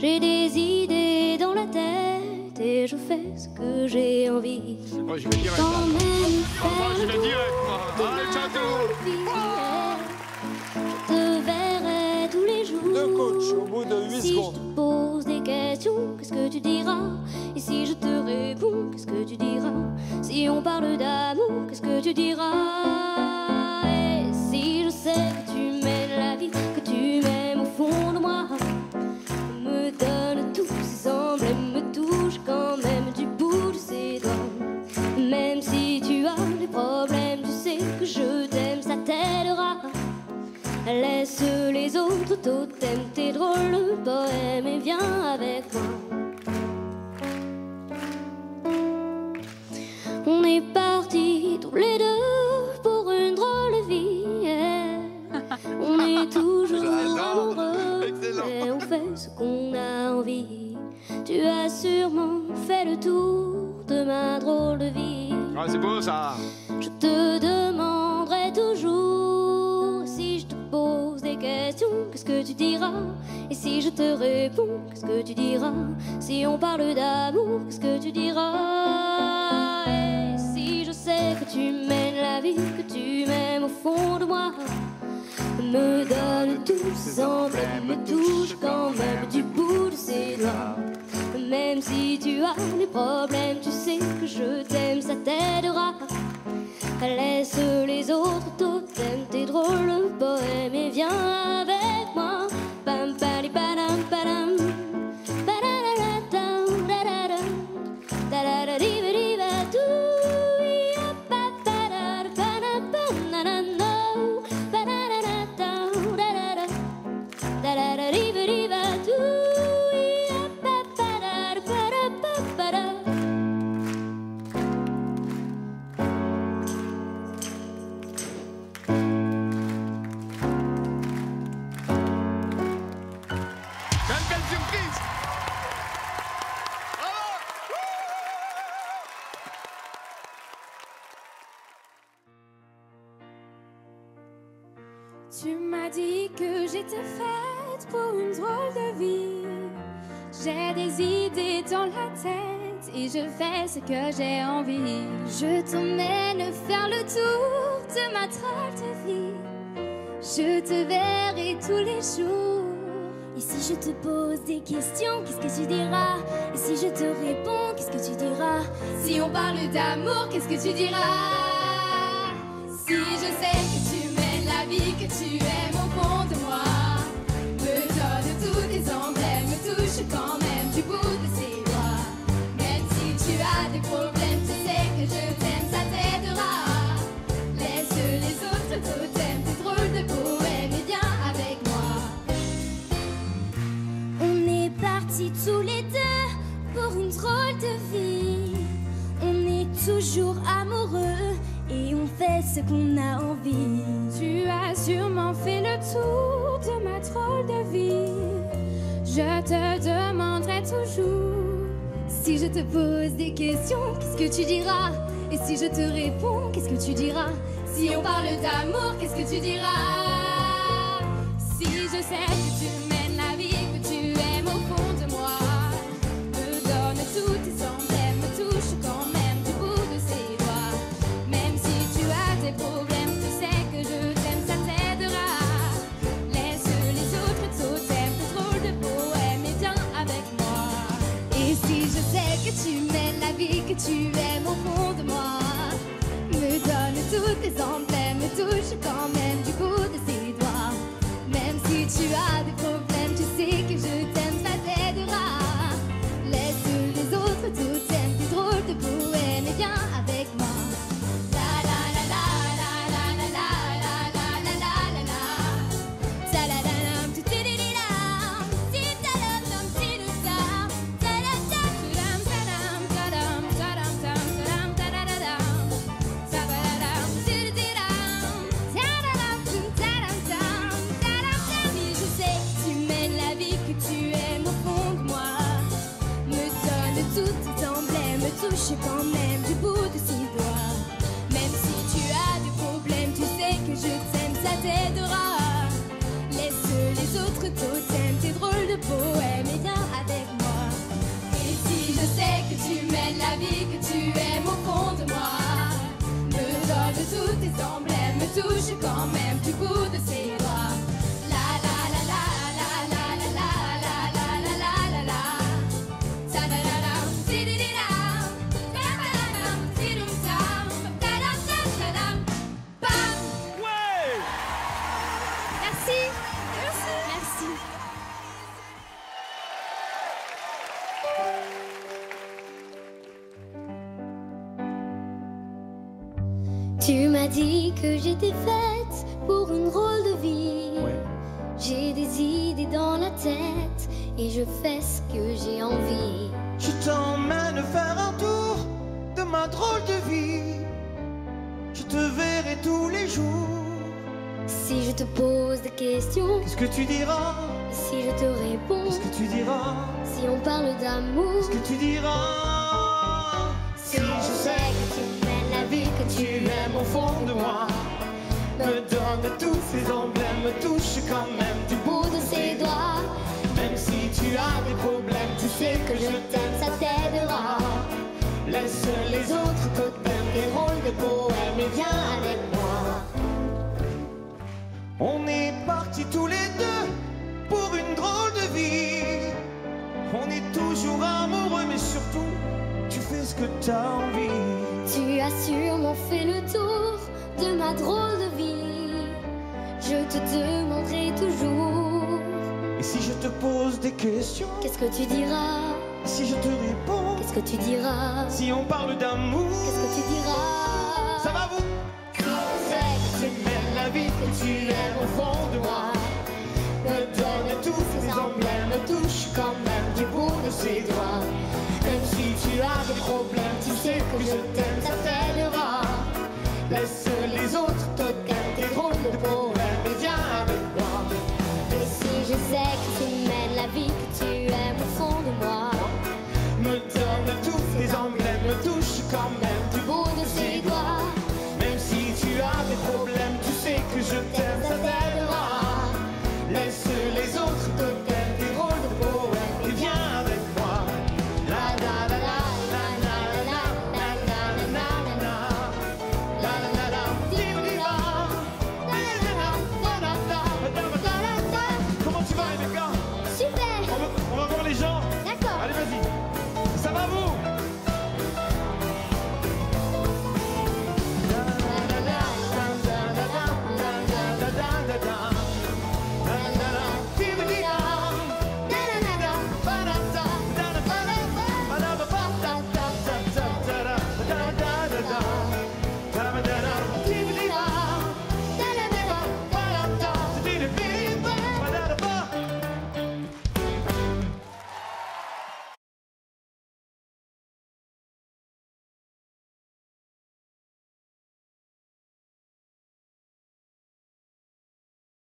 J'ai des idées dans la tête et je fais ce que j'ai envie. Oh, je vais direct. T'emmène Enfin, je faire vais le direct, moi. tour de Allez, ma ciao, Je te verrai tous les jours. Deux coachs au bout de 8 Si je secondes. te pose des questions, qu'est-ce que tu diras? Et si je te réponds, qu'est-ce que tu diras? Si on parle d'amour, qu'est-ce que tu diras? Et si je sais que tu mènes la vie, que tu m'aimes au fond de moi, me donne tous ces emblèmes, me touche quand même du bout de ses doigts. Même si tu as des problèmes, tu sais que je t'aime, ça t'aidera. Laisse les autres totems, t'es drôle, le poème, et viens avec moi. On est partis tous les deux pour une drôle de vie. On est toujours amoureux et on fait ce qu'on a envie. Tu as sûrement fait le tour de ma drôle de vie. Ah, c'est beau ça. Je te demanderai toujours si je te pose des questions, qu'est-ce que tu diras? Et si je te réponds, qu'est-ce que tu diras? Si on parle d'amour, qu'est-ce que tu diras? Et si je sais que tu mènes la vie, que tu m'aimes au fond de moi, me donne tous ces emblèmes, me touche quand même du bout de ses doigts. Même si tu as des problèmes, tu sais que je t'aime, ça t'aidera. Laisse les autres totems, t'es drôle, le poème, et viens avec moi. Pam pali padam padam, padadadam dadadam, dadadadibadibadou, ya pa padada padam padadam, padadadam dadadam, dadadadibadibadou, ya pa padada padam padam. Quelle surprise. Tu m'as dit que j'étais faite pour une drôle de vie. J'ai des idées dans la tête et je fais ce que j'ai envie. Je t'emmène faire le tour de ma drôle de vie. Je te verrai tous les jours. Et si je te pose des questions, qu'est-ce que tu diras? Et si je te réponds, qu'est-ce que tu diras? Si on parle d'amour, qu'est-ce que tu diras? Si je sais que tu mènes la vie, que tu aimes au fond de moi, me donne tous tes emblèmes, me touche quand même du bout de ses doigts. Même si tu as des problèmes, tu sais que je t'aime, ça t'aidera. Laisse les autres totems, tes drôles de poèmes, et viens avec moi. On est partis tous les deux pour une drôle de vie. On est toujours amoureux et on fait ce qu'on a envie. Tu as sûrement fait le tour de ma drôle de vie. Je te demanderai toujours si je te pose des questions, qu'est-ce que tu diras? Et si je te réponds, qu'est-ce que tu diras? Si on parle d'amour, qu'est-ce que tu diras? Si je sais que tu mènes la vie, que tu aimes au fond de moi, me donne tous tes emblèmes, me touche quand même du bout de ses doigts. Même si tu as des problèmes, tu sais que je t'aime, ça t'aidera. Laisse les autres totems, tes drôles de poèmes, et viens avec moi. Et si je sais que tu mènes la vie, que tu aimes au fond de moi, me donne tous tes emblèmes, me touche quand même du bout de m'as dit que j'étais faite pour une drôle de vie. Ouais. J'ai des idées dans la tête et je fais ce que j'ai envie. Je t'emmène faire un tour de ma drôle de vie. Je te verrai tous les jours. Si je te pose des questions, Qu'est-ce que tu diras? si je te réponds, Qu'est-ce que tu diras? si on parle d'amour, Qu'est-ce que tu diras? si je sais que tu mènes la vie que tu aimes au fond de moi, Me donne tous ces emblèmes, me touche quand même du bout de ses doigts. Même si tu as des problèmes, tu sais que je t'aime, Ça t'aidera. Laisse les autres totems, des rôles de poèmes et viens avec moi. On est partis tous les deux pour une drôle de vie. On est toujours amoureux, mais surtout, tu fais ce que t'as envie. Tu as sûrement fait le tour de ma drôle de vie. Je te demanderai toujours. Et si je te pose des questions, Qu'est-ce que tu diras? si je te réponds, Qu'est-ce que tu diras? si on parle d'amour, Qu'est-ce que tu diras? ça va vous? Si je sais que Tu mènes la vie que tu aimes au fond de moi. Me donne tous ces emblèmes, me touche quand même du bout de ses doigts. Même si tu as des problèmes, tu sais que je t'aime, ça t'aidera. Laisse les autres totems, tes drôles de poèmes et viens avec moi. Et si je sais que tu mènes la vie que tu